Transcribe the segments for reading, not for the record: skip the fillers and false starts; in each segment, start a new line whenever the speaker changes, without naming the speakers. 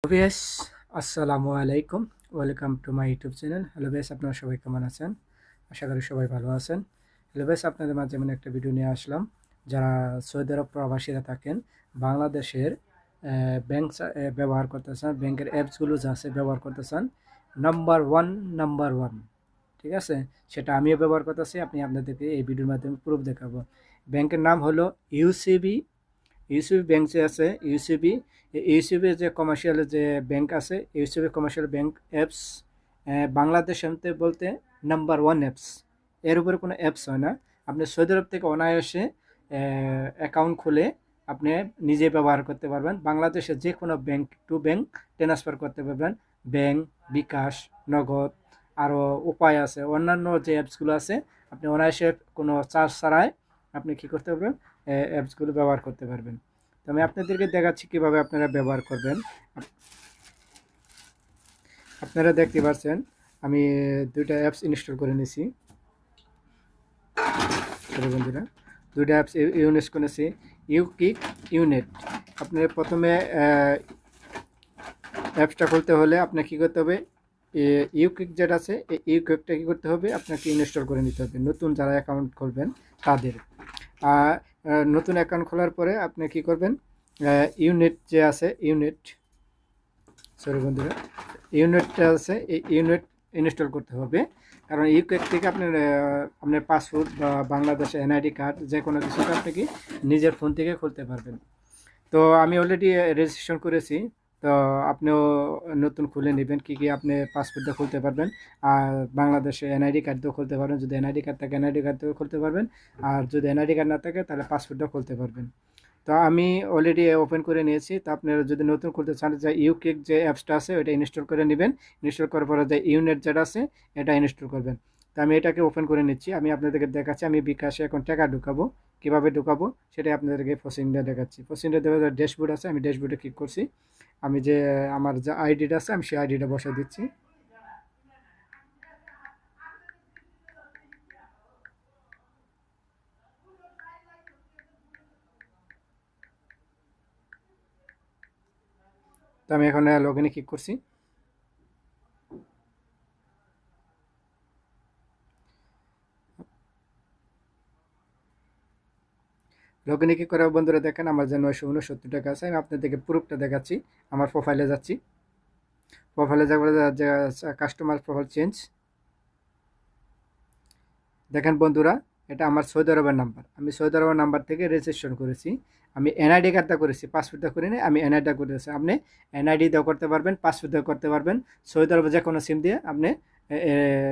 VS আসসালামু আলাইকুম, welcome to my YouTube channel. Hello VS, আপনারা সবাই কেমন আছেন? আশা করি সবাই ভালো আছেন। হ্যালো ভিএস, আপনাদের মাঝে এমন একটা ভিডিও নিয়ে আসলাম। যারা সৌদি আরব প্রবাসীরা থাকেন, বাংলাদেশের ব্যাংক ব্যবহার করতে চান, ব্যাংকের অ্যাপসগুলো যা আছে ব্যবহার করতে চান, নাম্বার ওয়ান, ঠিক আছে, সেটা আমিও ব্যবহার করতেছি। আপনাদেরকে এই ভিডিওর মাধ্যমে প্রুফ দেখাবো। ব্যাংকের নাম হলো ইউসিবি। ইউসিবি ব্যাংক যে আছে, ইউসিবি যে কমার্শিয়াল যে ব্যাংক আছে, ইউসিবি কমার্শিয়াল ব্যাংক অ্যাপস বাংলাদেশের বলতে নাম্বার 1 অ্যাপস। এর উপরে কোনো অ্যাপস হয় না। আপনি সৌদি আরব থেকে অনায়াসে অ্যাকাউন্ট খুলে আপনি নিজে ব্যবহার করতে পারবেন। বাংলাদেশের যে কোনো ব্যাংক টু ব্যাংক ট্রান্সফার করতে পারবেন। ব্যাংক, বিকাশ, নগদ, আরও উপায় আছে, অন্যান্য যে অ্যাপসগুলো আছে, আপনি অনায়াসে কোনো চার্জ ছাড়াই আপনি কী করতে পারবেন, অ্যাপসগুলো ব্যবহার করতে পারবেন। তো আমি আপনাদেরকে দেখাচ্ছি কীভাবে আপনারা ব্যবহার করবেন। আপনারা দেখতে পাচ্ছেন আমি দুইটা অ্যাপস ইনস্টল করে নিয়েছি। বন্ধুরা, দুইটা অ্যাপস ইউজ করেছি, ইউকিক, ইউনেট। আপনার প্রথমে অ্যাপসটা খুলতে হলে আপনার কী করতে হবে, ইউকিক যেটা আছে এই ইউকিকটা কী করতে হবে, আপনাকে ইনস্টল করে নিতে হবে নতুন যারা অ্যাকাউন্ট খুলবেন তাদের। নতুন অ্যাকাউন্ট খোলার পরে আপনি কী করবেন, ইউনিট যে আছে, বন্ধুরা, ইউনিটটা আছে, এই ইউনিট ইনস্টল করতে হবে। কারণ ইউকিক থেকে আপনার পাসপোর্ট বা বাংলাদেশের এনআইডি কার্ড যে কোনো কিছুটা আপনি কি নিজের ফোন থেকে খুলতে পারবেন। তো আমি অলরেডি রেজিস্ট্রেশন করেছি। তো আপনিও নতুন খুলে নেবেন। কী আপনি পাসপোর্টটা খুলতে পারবেন, আর বাংলাদেশে এনআইডি কার্ডও খুলতে পারবেন। যদি এনআইডি কার্ড থাকে এনআইডি কার্ডও খুলতে পারবেন, আর যদি এনআইডি কার্ড না থাকে তাহলে পাসপোর্টটাও খুলতে পারবেন। তো আমি অলরেডি ওপেন করে নিয়েছি। তো আপনারা যদি নতুন খুলতে চান, যে ইউকিক যে অ্যাপসটা আছে ওইটা ইনস্টল করে নেবেন। ইনস্টল করার পরে যে ইউনেট যেটা আছে এটা ইনস্টল করবেন। তো আমি এটাকে ওপেন করে নিচ্ছি। আমি আপনাদেরকে দেখাচ্ছি আমি বিকাশে এখন টাকা ঢুকাবো, কীভাবে ঢুকাবো সেটাই আপনাদেরকে প্রসেসিংটা দেখাচ্ছি। প্রসেসিংটা দেওয়া ড্যাশবোর্ড আছে, আমি ড্যাশবোর্ডে ক্লিক করছি। আমি যে আমার যে আইডিটা আছে আমি সেই আইডিটা বসাই দিচ্ছি। তো আমি এখন লগ ইনে ক্লিক করছি। লগ ইনে ক্লিক করার বন্ধুরা দেখেন আমার যে 969 টাকা আছে। আমি আপনাদেরকে প্রুফটা দেখাচ্ছি। আমার প্রোফাইলে যাচ্ছি। প্রোফাইলে যাওয়ার যে কাস্টমার প্রোফাইল চেঞ্জ, দেখেন বন্ধুরা, এটা আমার সৌদি আরবের নাম্বার। আমি সৌদি আরবের নাম্বার থেকে রেজিস্ট্রেশন করেছি। আমি এনআইডি কার্ডটা করেছি, পাসপোর্টটা করিনি, আমি এনআইডিটা করেছি। আপনি এনআইডি দিয়েও করতে পারবেন, পাসপোর্ট দিয়েও করতে পারবেন। সৌদি আরবে যে কোনো সিম দিয়ে আপনি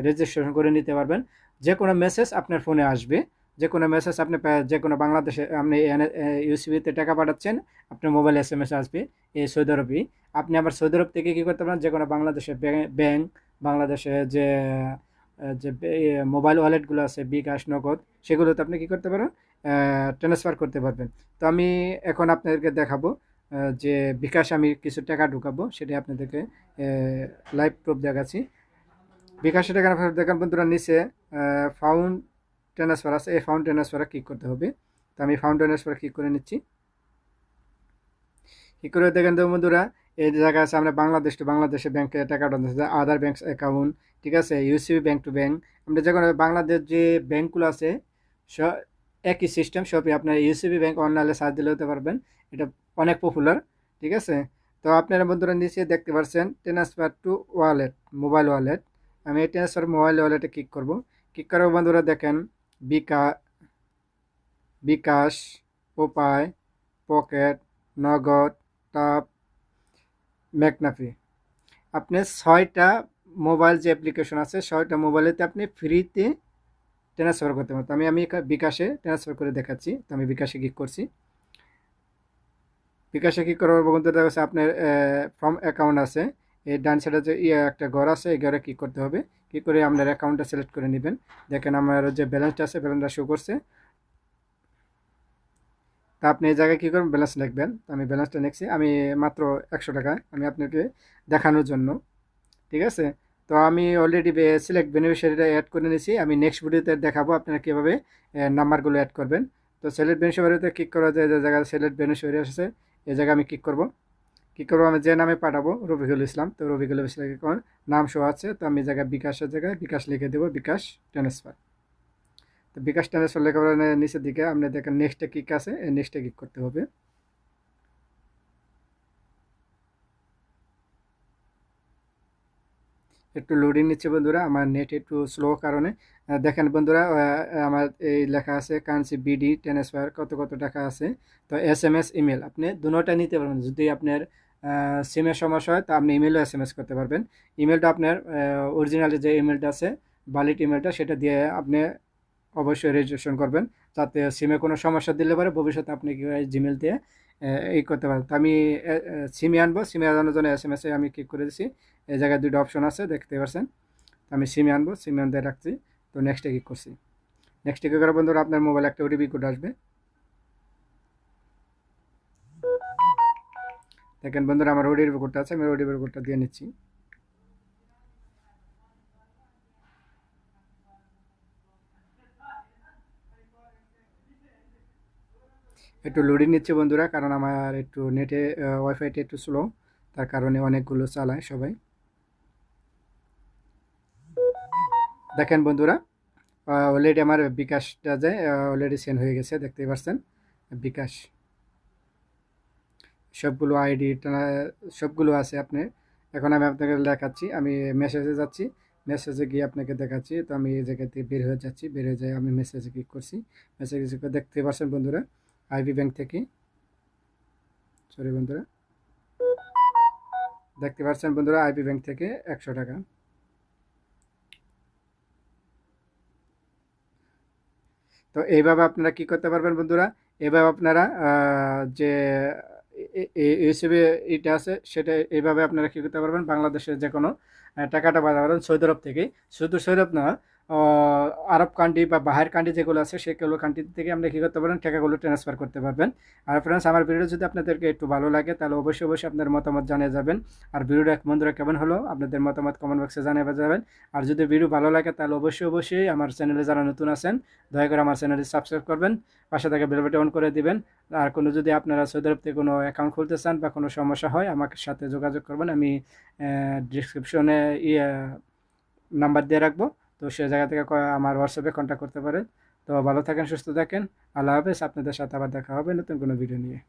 রেজিস্ট্রেশন করে নিতে পারবেন। যে কোনো মেসেজ আপনার ফোনে আসবে, যে কোনো মেসেজ আপনি যে কোনো বাংলাদেশে আপনি ইউসিবিতে টাকা পাঠাচ্ছেন, আপনার মোবাইলে SMS আসবে এই সৌদি আরবই। আপনি আবার সৌদি আরব থেকে কী করতে পারেন, যে কোনো বাংলাদেশের ব্যাংক, বাংলাদেশে যে যে মোবাইল ওয়ালেটগুলো আছে, বিকাশ, নগদ, সেগুলোতে আপনি কী করতে পারেন, ট্রান্সফার করতে পারবেন। তো আমি এখন আপনাদেরকে দেখাবো যে বিকাশে আমি কিছু টাকা ঢুকাবো, সেটা আপনাদেরকে লাইভ প্রুফ দেখাচ্ছি। বিকাশে টাকা দেখেন বন্ধুরা, নিচে ফাউন্ড ট্রান্সফার আছে, এই ফাউন্ড ট্রান্সফারে ক্লিক করতে হবে। তো আমি ফাউন্ড ট্রান্সফারে ক্লিক করে নিচ্ছি। কী করে দেখেন তো বন্ধুরা, এই জায়গা আছে আমরা বাংলাদেশ টু বাংলাদেশে ব্যাংকে টাকা পাঠাতে, আদার ব্যাংকস অ্যাকাউন্ট, ঠিক আছে, ইউসিবি ব্যাংক টু ব্যাংক। আমরা যে কোনো বাংলাদেশ যে ব্যাংকগুলো আছে একই সিস্টেম, সবই আপনার ইউসিবি ব্যাংক অনলাইনে সার্চ দিলে হতে পারবেন। এটা অনেক পপুলার, ঠিক আছে। তো আপনারা বন্ধুরা নিচে দেখতে পাচ্ছেন transfer to wallet, mobile wallet. আমি এই ট্রান্সফার মোবাইল ওয়ালেটে ক্লিক করব। ক্লিক করার বন্ধুরা দেখেন বিকাশ, উপায়, পকেট, নগদ, টাপ, ম্যাকনাফি। আপনি 6টা মোবাইল যে অ্যাপ্লিকেশন আছে 6টা মোবাইলেতে আপনি ফ্রিতে ট্রান্সফার করতে পারেন। তো আমি বিকাশে ট্রান্সফার করে দেখাচ্ছি। তো আমি বিকাশে ক্লিক করছি। বিকাশে ক্লিক করার বন্ধু দেখা যাচ্ছে আপনার ফ্রম অ্যাকাউন্ট আছে, এই ডান সাইডে যে একটা ঘর আছে, এই ঘরে ক্লিক করতে হবে। ক্লিক করে আপনার অ্যাকাউন্টটা সিলেক্ট করে নেবেন। দেখেন আমার যে ব্যালেন্সটা আছে ব্যালেন্সটা শো করছে। তা আপনি এই জায়গায় কী করবেন, ব্যালেন্স লিখবেন। তো আমি ব্যালেন্সটা লিখছি, আমি মাত্র 100 টাকা আমি আপনাকে দেখানোর জন্য, ঠিক আছে। তো আমি অলরেডি সিলেক্ট বেনিফিশিয়ারিটা অ্যাড করে নিয়েছি। আমি নেক্সট ভিডিওতে দেখাবো আপনারা কীভাবে নাম্বারগুলো অ্যাড করবেন। তো সিলেক্ট বেনিফিশিয়ারিতে ক্লিক করা যায়, যে জায়গায় সিলেক্ট বেনিফিশিয়ারি আছে এই জায়গায় আমি ক্লিক করব। কী করবো, আমি যে নামে পাঠাবো রফিকুল ইসলাম, তো রফিকুল ইসলাম নাম শো আছে, তো আমি জায়গায় বিকাশের জায়গায় বিকাশ লিখে দেবো, বিকাশ ট্রান্সফার। তো বিকাশ ট্রান্সফার লেখার পরে নিচের দিকে আপনি দেখেন নেক্সটে ক্লিক আছে, এই নেক্সটে ক্লিক করতে হবে। একটু লোডিং নিচ্ছে বন্ধুরা, আমার নেট একটু স্লো কারণে। দেখেন বন্ধুরা, আমার এই লেখা আছে কারেন্সি বিডি ট্রান্সফার কত কত টাকা আছে। তো SMS ইমেল আপনি দুটোটা নিতে পারবেন। যদি আপনার সিমের সমস্যা হয় তো আপনি ইমেলও SMS করতে পারবেন। ইমেলটা আপনার অরিজিনালি যে ইমেলটা আছে, ভ্যালিড ইমেলটা, সেটা দিয়ে আপনি অবশ্যই রেজিস্ট্রেশন করবেন, যাতে সিমে কোনো সমস্যা দিলে পারে ভবিষ্যতে আপনি কি জিমেল দিয়ে এই করতে পারেন। তো আমি সিমে আনবো, সিমে আনানোর জন্য SMS-এ আমি ক্লিক করে দিচ্ছি। এই জায়গায় দুটো অপশন আছে দেখতে পাচ্ছেন। তো আমি সিমে আনবো, সিমে আনতে রাখছি। তো নেক্সটে ক্লিক করছি। নেক্সটে ক্লিক করার বন্ধুরা আপনার মোবাইলে একটা OTP কোড আসবে। দেখেন বন্ধুরা, আমার OTP কোডটা আছে, আমি OTP কোডটা দিয়ে নিচ্ছি। একটু লোডিং নিচ্ছে বন্ধুরা, কারণ আমার একটু নেটে ওয়াইফাইটা একটু স্লো, তার কারণে অনেকগুলো চালায় সবাই। দেখেন বন্ধুরা, অলরেডি আমার বিকাশটা যে অলরেডি সেন্ড হয়ে গেছে, দেখতেই পাচ্ছেন বিকাশ সবগুলো আইডি সবগুলো আছে আপনি। এখন আমি আপনাকে দেখাচ্ছি, আমি মেসেজে যাচ্ছি, মেসেজে গিয়ে আপনাকে দেখাচ্ছি। তো আমি এই জায়গা থেকে বের হয়ে যাচ্ছি, বের হয়ে যাই আমি মেসেজে ক্লিক করছি। মেসেজে দেখতে পাচ্ছেন বন্ধুরা, আইবি ব্যাংক থেকে, সরি বন্ধুরা, দেখতে পাচ্ছেন বন্ধুরা আইবি ব্যাংক থেকে 100 টাকা। তো এইভাবে আপনারা কি করতে পারবেন বন্ধুরা, এইভাবে আপনারা যে হিসেবে এটা আছে সেটা এইভাবে আপনারা কী করতে পারবেন, বাংলাদেশের যে কোনো টাকাটা পাঠাতে পারবেন সৌদি আরব থেকেই। শুধু সৌদি আরব না, আরব কান্ট্রি বা বাহির কান্ট্রি যেগুলো আছে সেগুলো কান্ট্রি থেকে আপনি কী করতে পারবেন, টাকাগুলো ট্রান্সফার করতে পারবেন। আর ফ্রেন্ডস, আমার ভিডিও যদি আপনাদেরকে একটু ভালো লাগে তাহলে অবশ্যই অবশ্যই আপনার মতামত জানিয়ে যাবেন। আর ভিডিওটা বন্ধুরা কেমন হলো আপনাদের মতামত কমেন্ট বক্সে জানিয়ে যাবেন। আর যদি ভিডিও ভালো লাগে তাহলে অবশ্যই অবশ্যই আমার চ্যানেলে যারা নতুন আছেন দয়া করে আমার চ্যানেলটি সাবস্ক্রাইব করবেন, পাশে থেকে বেল বাটন অন করে দিবেন। আর কোনো যদি আপনারা সৌদি আরব থেকে কোনো অ্যাকাউন্ট খুলতে চান বা কোনো সমস্যা হয় আমার সাথে যোগাযোগ করবেন, আমি ডিসক্রিপশনে নাম্বার দিয়ে রাখবো। তো সে জায়গা থেকে আমার হোয়াটসঅ্যাপে কন্ট্যাক্ট করতে পারেন। তো ভালো থাকেন, সুস্থ থাকেন, আল্লাহ হাফেজ। আপনাদের সাথে আবার দেখা হবে নতুন কোনো ভিডিও নিয়ে।